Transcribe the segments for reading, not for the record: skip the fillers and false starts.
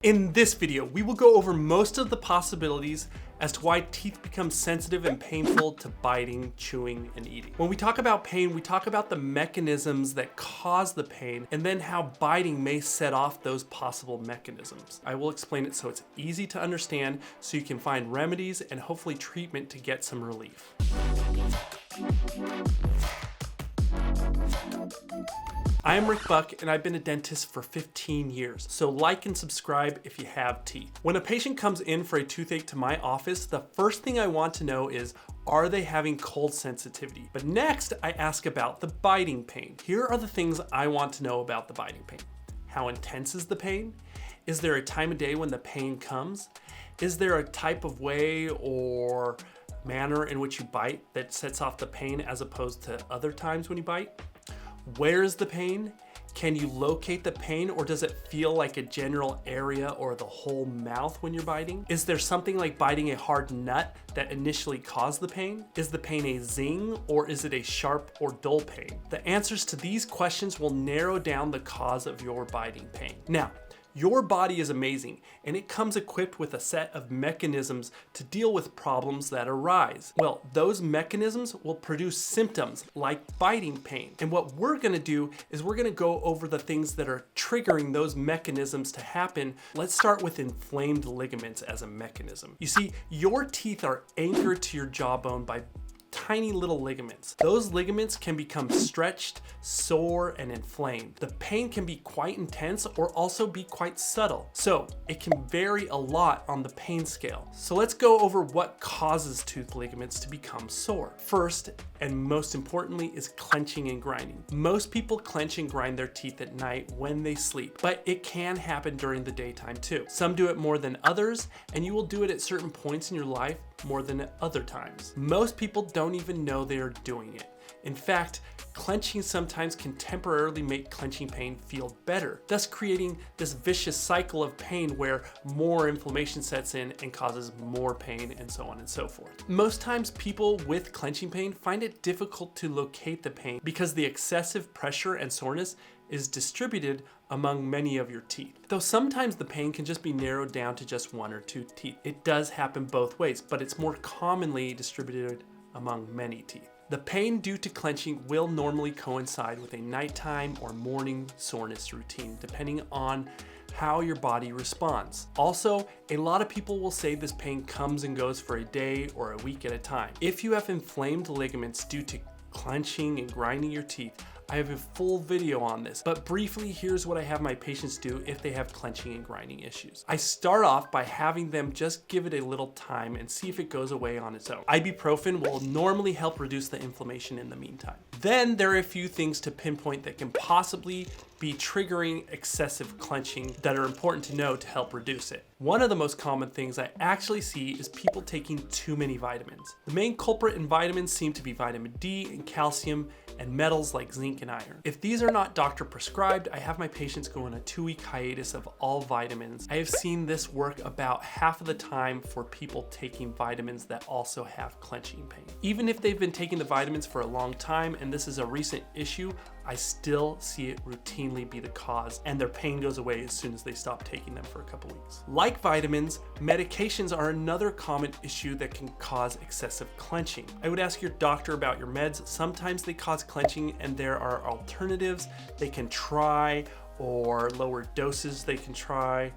In this video, we will go over most of the possibilities as to why teeth become sensitive and painful to biting, chewing, and eating. When we talk about pain, we talk about the mechanisms that cause the pain and then how biting may set off those possible mechanisms. I will explain it so it's easy to understand so you can find remedies and hopefully treatment to get some relief. I am Rick Buck and I've been a dentist for 15 years, so like and subscribe if you have teeth. When a patient comes in for a toothache to my office, the first thing I want to know is, are they having cold sensitivity? But next, I ask about the biting pain. Here are the things I want to know about the biting pain. How intense is the pain? Is there a time of day when the pain comes? Is there a type of way or manner in which you bite that sets off the pain as opposed to other times when you bite? Where is the pain? Can you locate the pain, or does it feel like a general area or the whole mouth when you're biting? Is there something like biting a hard nut that initially caused the pain? Is the pain a zing, or is it a sharp or dull pain? The answers to these questions will narrow down the cause of your biting pain. Now, your body is amazing, and it comes equipped with a set of mechanisms to deal with problems that arise. Well, those mechanisms will produce symptoms like biting pain. And what we're gonna do is we're gonna go over the things that are triggering those mechanisms to happen. Let's start with inflamed ligaments as a mechanism. You see, your teeth are anchored to your jawbone by tiny little ligaments. Those ligaments can become stretched, sore, and inflamed. The pain can be quite intense or also be quite subtle. So it can vary a lot on the pain scale. So let's go over what causes tooth ligaments to become sore. First, and most importantly, is clenching and grinding. Most people clench and grind their teeth at night when they sleep, but it can happen during the daytime too. Some do it more than others, and you will do it at certain points in your life more than at other times. Most people don't even know they are doing it. In fact, clenching sometimes can temporarily make clenching pain feel better, thus creating this vicious cycle of pain where more inflammation sets in and causes more pain, and so on and so forth. Most times people with clenching pain find it difficult to locate the pain because the excessive pressure and soreness is distributed among many of your teeth. Though sometimes the pain can just be narrowed down to just one or two teeth. It does happen both ways, but it's more commonly distributed among many teeth. The pain due to clenching will normally coincide with a nighttime or morning soreness routine, depending on how your body responds. Also, a lot of people will say this pain comes and goes for a day or a week at a time. If you have inflamed ligaments due to clenching and grinding your teeth, I have a full video on this, but briefly, here's what I have my patients do if they have clenching and grinding issues. I start off by having them just give it a little time and see if it goes away on its own. Ibuprofen will normally help reduce the inflammation in the meantime. Then there are a few things to pinpoint that can possibly be triggering excessive clenching that are important to know to help reduce it. One of the most common things I actually see is people taking too many vitamins. The main culprit in vitamins seem to be vitamin D and calcium and metals like zinc and iron. If these are not doctor prescribed, I have my patients go on a 2-week hiatus of all vitamins. I have seen this work about half of the time for people taking vitamins that also have clenching pain. Even if they've been taking the vitamins for a long time and this is a recent issue, I still see it routinely be the cause, and their pain goes away as soon as they stop taking them for a couple weeks. Like vitamins, medications are another common issue that can cause excessive clenching. I would ask your doctor about your meds. Sometimes they cause clenching and there are alternatives they can try or lower doses they can try,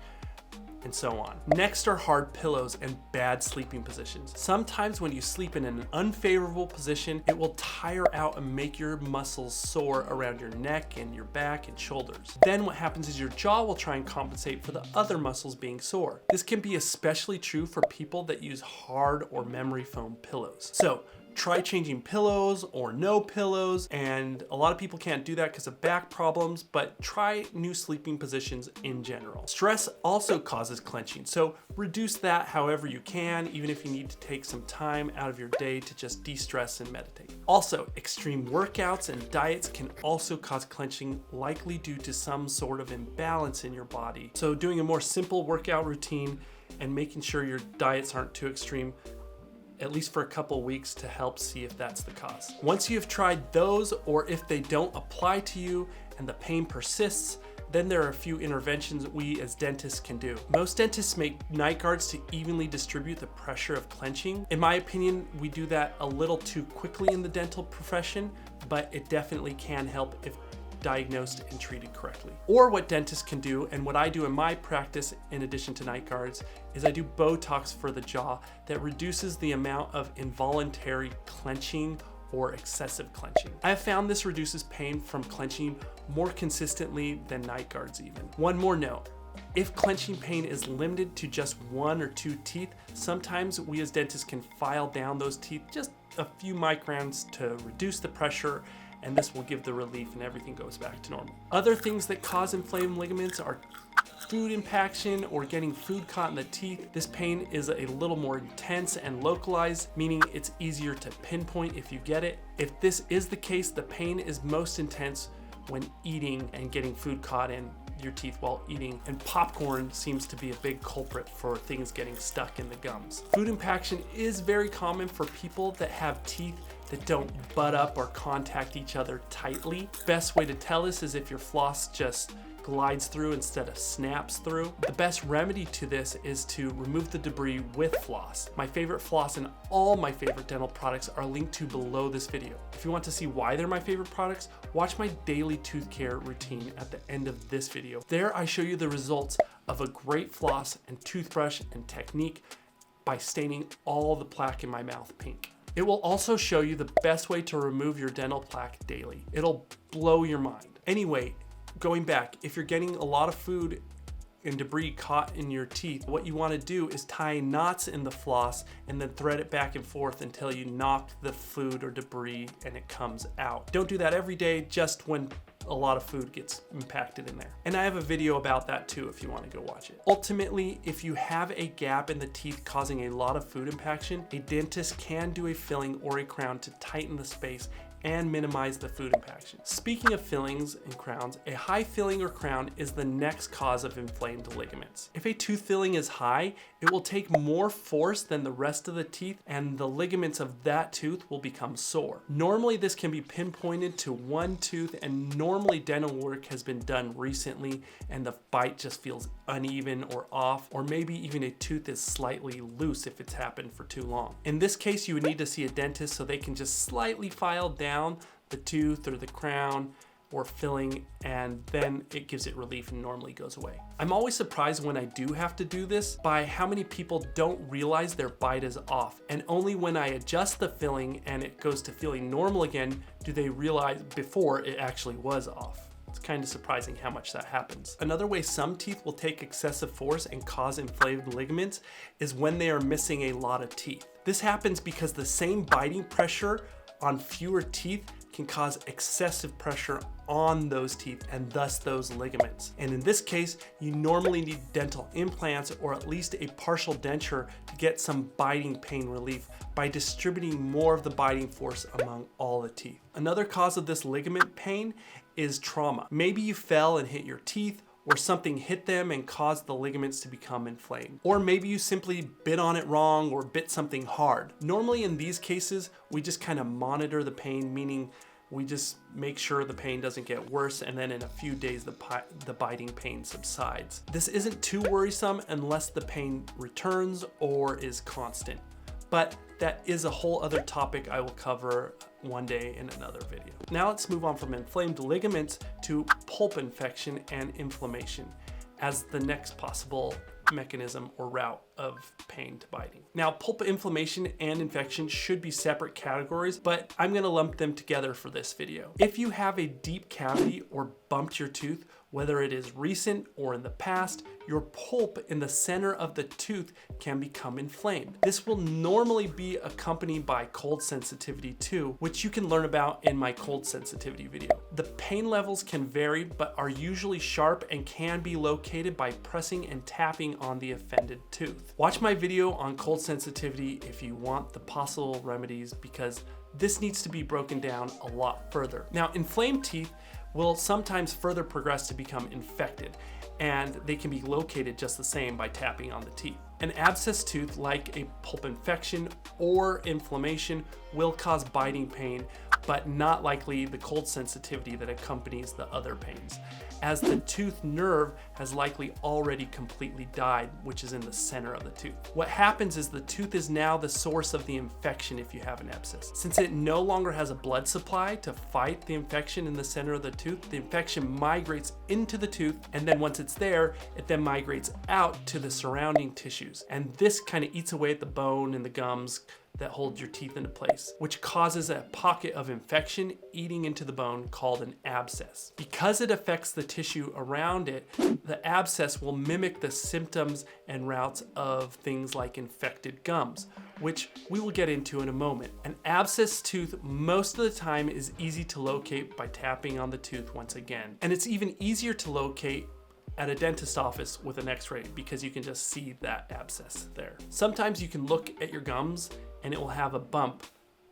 and so on. Next are hard pillows and bad sleeping positions. Sometimes when you sleep in an unfavorable position, it will tire out and make your muscles sore around your neck and your back and shoulders. Then what happens is your jaw will try and compensate for the other muscles being sore. This can be especially true for people that use hard or memory foam pillows. So try changing pillows or no pillows, and a lot of people can't do that because of back problems, but try new sleeping positions in general. Stress also causes clenching, so reduce that however you can, even if you need to take some time out of your day to just de-stress and meditate. Also, extreme workouts and diets can also cause clenching, likely due to some sort of imbalance in your body. So doing a more simple workout routine and making sure your diets aren't too extreme, at least for a couple weeks, to help see if that's the cause. Once you have tried those, or if they don't apply to you and the pain persists, then there are a few interventions we as dentists can do. Most dentists make night guards to evenly distribute the pressure of clenching. In my opinion, we do that a little too quickly in the dental profession, but it definitely can help if diagnosed and treated correctly. Or what dentists can do, and what I do in my practice in addition to night guards, is I do Botox for the jaw that reduces the amount of involuntary clenching or excessive clenching. I have found this reduces pain from clenching more consistently than night guards even. One more note. If clenching pain is limited to just 1 or 2 teeth, sometimes we as dentists can file down those teeth just a few microns to reduce the pressure, and this will give the relief and everything goes back to normal. Other things that cause inflamed ligaments are food impaction or getting food caught in the teeth. This pain is a little more intense and localized, meaning it's easier to pinpoint if you get it. If this is the case, the pain is most intense when eating and getting food caught in your teeth while eating, and popcorn seems to be a big culprit for things getting stuck in the gums. Food impaction is very common for people that have teeth that don't butt up or contact each other tightly. Best way to tell this is if your floss just glides through instead of snaps through. The best remedy to this is to remove the debris with floss. My favorite floss and all my favorite dental products are linked to below this video. If you want to see why they're my favorite products, watch my daily tooth care routine at the end of this video. There I show you the results of a great floss and toothbrush and technique by staining all the plaque in my mouth pink. It will also show you the best way to remove your dental plaque daily. It'll blow your mind. Anyway, going back, if you're getting a lot of food and debris caught in your teeth, what you want to do is tie knots in the floss and then thread it back and forth until you knock the food or debris and it comes out. Don't do that every day, just when a lot of food gets impacted in there. And I have a video about that too if you want to go watch it. Ultimately, if you have a gap in the teeth causing a lot of food impaction, a dentist can do a filling or a crown to tighten the space and minimize the food impaction. Speaking of fillings and crowns, a high filling or crown is the next cause of inflamed ligaments. If a tooth filling is high, it will take more force than the rest of the teeth and the ligaments of that tooth will become sore. Normally this can be pinpointed to one tooth, and normally dental work has been done recently and the bite just feels uneven or off, or maybe even a tooth is slightly loose if it's happened for too long. In this case, you would need to see a dentist so they can just slightly file down the tooth or the crown or filling, and then it gives it relief and normally goes away. I'm always surprised when I do have to do this by how many people don't realize their bite is off, and only when I adjust the filling and it goes to feeling normal again do they realize before it actually was off. It's kind of surprising how much that happens. Another way some teeth will take excessive force and cause inflamed ligaments is when they are missing a lot of teeth. This happens because the same biting pressure on fewer teeth can cause excessive pressure on those teeth and thus those ligaments. And in this case, you normally need dental implants or at least a partial denture to get some biting pain relief by distributing more of the biting force among all the teeth. Another cause of this ligament pain is trauma. Maybe you fell and hit your teeth, or something hit them and caused the ligaments to become inflamed. Or maybe you simply bit on it wrong or bit something hard. Normally in these cases, we just kind of monitor the pain, meaning we just make sure the pain doesn't get worse, and then in a few days the biting pain subsides. This isn't too worrisome unless the pain returns or is constant. But that is a whole other topic I will cover one day in another video. Now let's move on from inflamed ligaments to pulp infection and inflammation as the next possible mechanism or route of pain to biting. Now, pulp inflammation and infection should be separate categories, but I'm gonna lump them together for this video. If you have a deep cavity or bumped your tooth, whether it is recent or in the past, your pulp in the center of the tooth can become inflamed. This will normally be accompanied by cold sensitivity too, which you can learn about in my cold sensitivity video. The pain levels can vary, but are usually sharp and can be located by pressing and tapping on the offended tooth. Watch my video on cold sensitivity if you want the possible remedies, because this needs to be broken down a lot further. Now, inflamed teeth will sometimes further progress to become infected, and they can be located just the same by tapping on the teeth. An abscess tooth, like a pulp infection or inflammation, will cause biting pain, but not likely the cold sensitivity that accompanies the other pains, as the tooth nerve has likely already completely died, which is in the center of the tooth. What happens is the tooth is now the source of the infection if you have an abscess. Since it no longer has a blood supply to fight the infection in the center of the tooth, the infection migrates into the tooth, and then once it's there, it then migrates out to the surrounding tissues. And this kind of eats away at the bone and the gums that hold your teeth into place, which causes a pocket of infection eating into the bone called an abscess. Because it affects the tissue around it, the abscess will mimic the symptoms and routes of things like infected gums, which we will get into in a moment. An abscess tooth most of the time is easy to locate by tapping on the tooth once again. And it's even easier to locate at a dentist office with an x-ray because you can just see that abscess there. Sometimes you can look at your gums and it will have a bump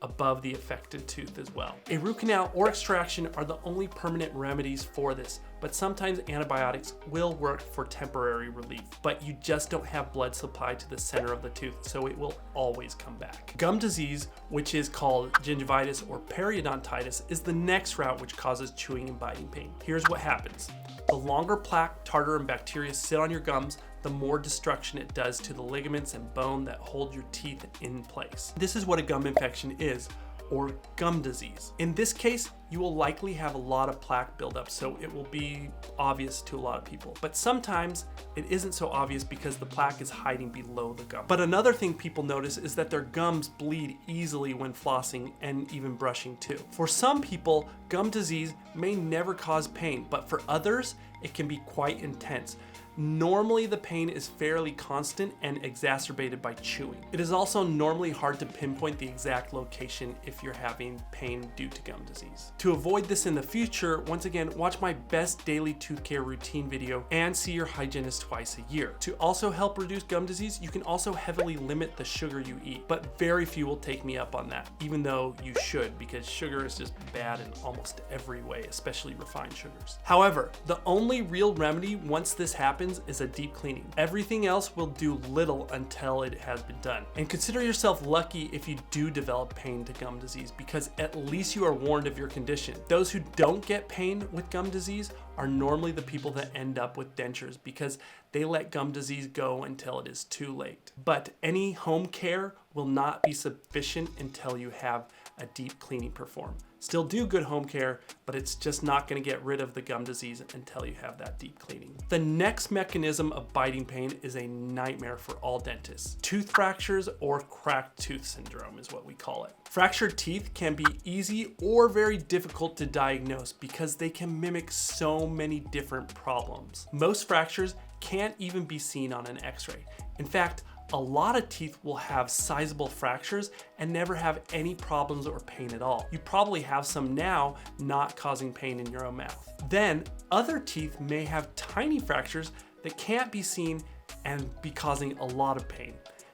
above the affected tooth as well. A root canal or extraction are the only permanent remedies for this, but sometimes antibiotics will work for temporary relief, but you just don't have blood supply to the center of the tooth, so it will always come back. Gum disease, which is called gingivitis or periodontitis, is the next route which causes chewing and biting pain. Here's what happens. The longer plaque, tartar, and bacteria sit on your gums, the more destruction it does to the ligaments and bone that hold your teeth in place. This is what a gum infection is, or gum disease. In this case, you will likely have a lot of plaque buildup, so it will be obvious to a lot of people. But sometimes it isn't so obvious because the plaque is hiding below the gum. But another thing people notice is that their gums bleed easily when flossing and even brushing too. For some people, gum disease may never cause pain, but for others, it can be quite intense. Normally the pain is fairly constant and exacerbated by chewing. It is also normally hard to pinpoint the exact location if you're having pain due to gum disease. To avoid this in the future, once again, watch my best daily tooth care routine video and see your hygienist twice a year. To also help reduce gum disease, you can also heavily limit the sugar you eat, but very few will take me up on that, even though you should, because sugar is just bad in almost every way, especially refined sugars. However, the only real remedy once this happens is a deep cleaning. Everything else will do little until it has been done. And consider yourself lucky if you do develop pain to gum disease, because at least you are warned of your condition. Those who don't get pain with gum disease are normally the people that end up with dentures because they let gum disease go until it is too late. But any home care will not be sufficient until you have a deep cleaning performed. Still do good home care, but it's just not going to get rid of the gum disease until you have that deep cleaning. The next mechanism of biting pain is a nightmare for all dentists. Tooth fractures or cracked tooth syndrome is what we call it. Fractured teeth can be easy or very difficult to diagnose because they can mimic so many different problems. Most fractures can't even be seen on an x-ray. In fact, a lot of teeth will have sizable fractures and never have any problems or pain at all. You probably have some now not causing pain in your own mouth. Then other teeth may have tiny fractures that can't be seen and be causing a lot of pain.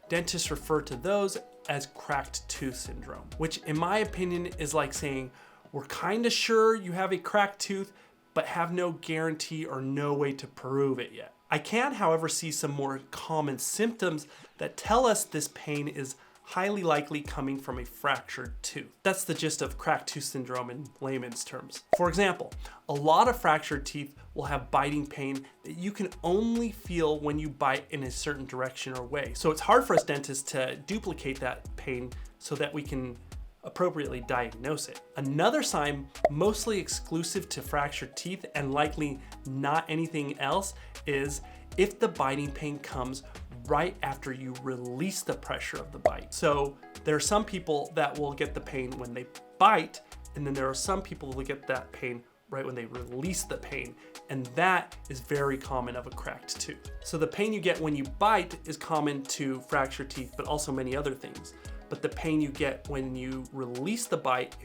Dentists refer to those as cracked tooth syndrome, which in my opinion is like saying, we're kind of sure you have a cracked tooth, but have no guarantee or no way to prove it yet. I can, however, see some more common symptoms that tell us this pain is highly likely coming from a fractured tooth. That's the gist of cracked tooth syndrome in layman's terms. For example, a lot of fractured teeth will have biting pain that you can only feel when you bite in a certain direction or way. So it's hard for us dentists to duplicate that pain so that we can appropriately diagnose it. Another sign, mostly exclusive to fractured teeth and likely not anything else, is if the biting pain comes right after you release the pressure of the bite. So there are some people that will get the pain when they bite, and then there are some people who will get that pain right when they release the pain, and that is very common of a cracked tooth. So the pain you get when you bite is common to fractured teeth, but also many other things. But the pain you get when you release the bite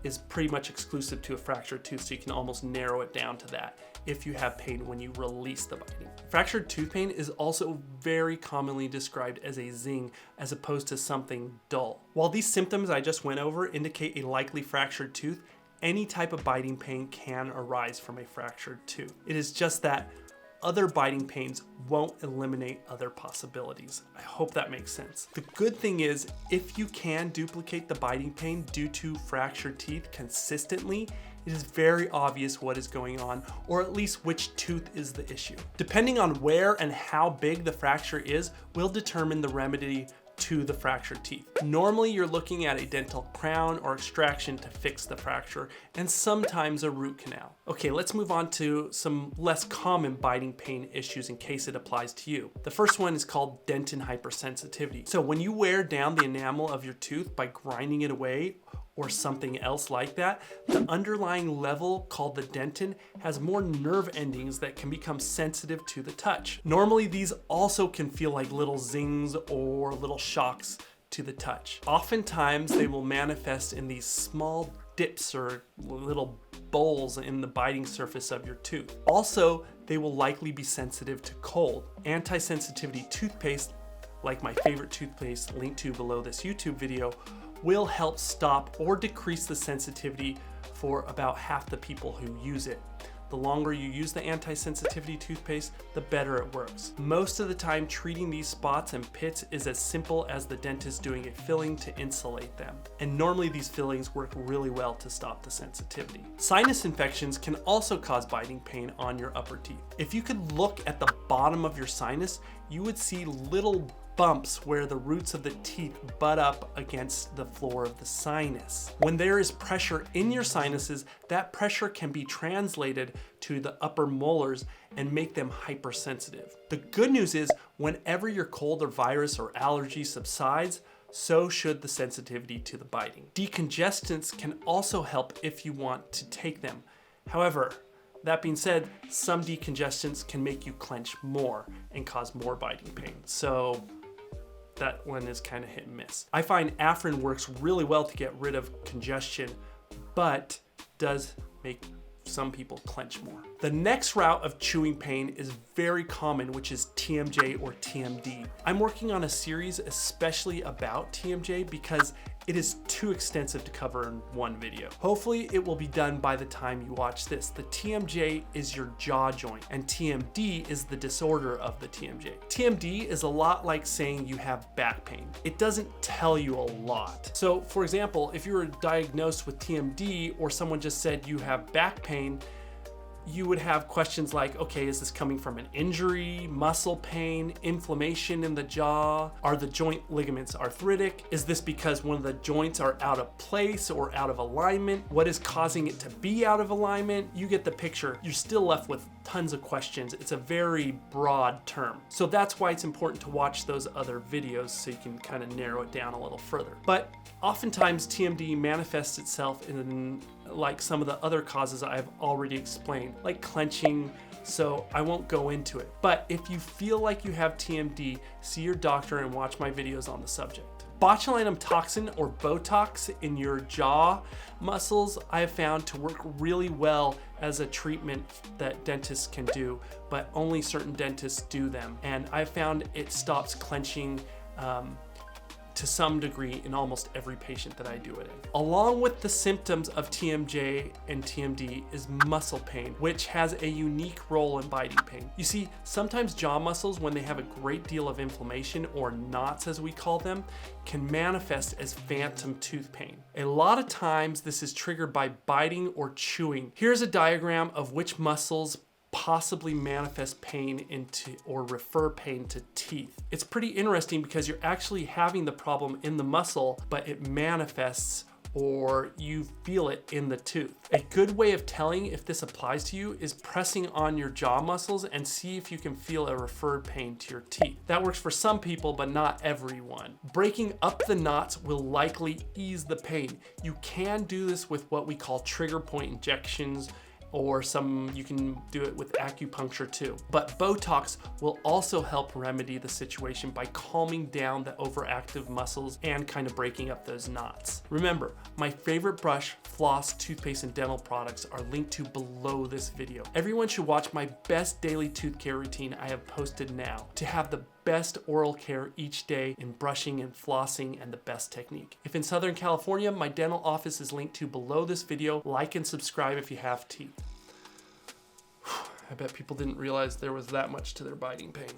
is pretty much exclusive to a fractured tooth, so you can almost narrow it down to that if you have pain when you release the biting. Fractured tooth pain is also very commonly described as a zing as opposed to something dull. While these symptoms I just went over indicate a likely fractured tooth, any type of biting pain can arise from a fractured tooth. It is just that other biting pains won't eliminate other possibilities. I hope that makes sense. The good thing is, if you can duplicate the biting pain due to fractured teeth consistently, it is very obvious what is going on, or at least which tooth is the issue. Depending on where and how big the fracture is, will determine the remedy to the fractured teeth. Normally you're looking at a dental crown or extraction to fix the fracture, and sometimes a root canal. Okay, let's move on to some less common biting pain issues in case it applies to you. The first one is called dentin hypersensitivity. So when you wear down the enamel of your tooth by grinding it away or something else like that, the underlying level called the dentin has more nerve endings that can become sensitive to the touch. Normally these also can feel like little zings or little shocks to the touch. Oftentimes they will manifest in these small dips or little bowls in the biting surface of your tooth. Also, they will likely be sensitive to cold. Anti-sensitivity toothpaste, like my favorite toothpaste linked to below this YouTube video, will help stop or decrease the sensitivity for about half the people who use it. The longer you use the anti-sensitivity toothpaste, the better it works. Most of the time, treating these spots and pits is as simple as the dentist doing a filling to insulate them. And normally these fillings work really well to stop the sensitivity. Sinus infections can also cause biting pain on your upper teeth. If you could look at the bottom of your sinus, you would see little bumps where the roots of the teeth butt up against the floor of the sinus. When there is pressure in your sinuses, that pressure can be translated to the upper molars and make them hypersensitive. The good news is, whenever your cold or virus or allergy subsides, so should the sensitivity to the biting. Decongestants can also help if you want to take them. However, that being said, some decongestants can make you clench more and cause more biting pain. So that one is kind of hit and miss. I find Afrin works really well to get rid of congestion, but does make some people clench more. The next route of chewing pain is very common, which is TMJ or TMD. I'm working on a series especially about TMJ because it is too extensive to cover in one video. Hopefully it will be done by the time you watch this. The TMJ is your jaw joint and TMD is the disorder of the TMJ. TMD is a lot like saying you have back pain. It doesn't tell you a lot. So for example, if you were diagnosed with TMD or someone just said you have back pain, you would have questions like, okay, is this coming from an injury, muscle pain, inflammation in the jaw? Are the joint ligaments arthritic? Is this because one of the joints are out of place or out of alignment? What is causing it to be out of alignment? You get the picture. You're still left with tons of questions. It's a very broad term. So that's why it's important to watch those other videos so you can kind of narrow it down a little further. But oftentimes TMD manifests itself in like some of the other causes I've already explained, like clenching, so I won't go into it. But if you feel like you have TMD, see your doctor and watch my videos on the subject. Botulinum toxin or Botox in your jaw muscles I have found to work really well as a treatment that dentists can do, but only certain dentists do them. And I found it stops clenching to some degree in almost every patient that I do it in. Along with the symptoms of TMJ and TMD is muscle pain, which has a unique role in biting pain. You see, sometimes jaw muscles, when they have a great deal of inflammation, or knots as we call them, can manifest as phantom tooth pain. A lot of times this is triggered by biting or chewing. Here's a diagram of which muscles possibly manifest pain into or refer pain to teeth. It's pretty interesting because you're actually having the problem in the muscle, but it manifests or you feel it in the tooth. A good way of telling if this applies to you is pressing on your jaw muscles and see if you can feel a referred pain to your teeth. That works for some people, but not everyone. Breaking up the knots will likely ease the pain. You can do this with what we call trigger point injections, or you can do it with acupuncture too. But Botox will also help remedy the situation by calming down the overactive muscles and kind of breaking up those knots. Remember, my favorite brush, floss, toothpaste, and dental products are linked to below this video. Everyone should watch my best daily tooth care routine I have posted now to have the best oral care each day in brushing and flossing and the best technique. If in Southern California, my dental office is linked to below this video. Like and subscribe if you have teeth. I bet people didn't realize there was that much to their biting pain.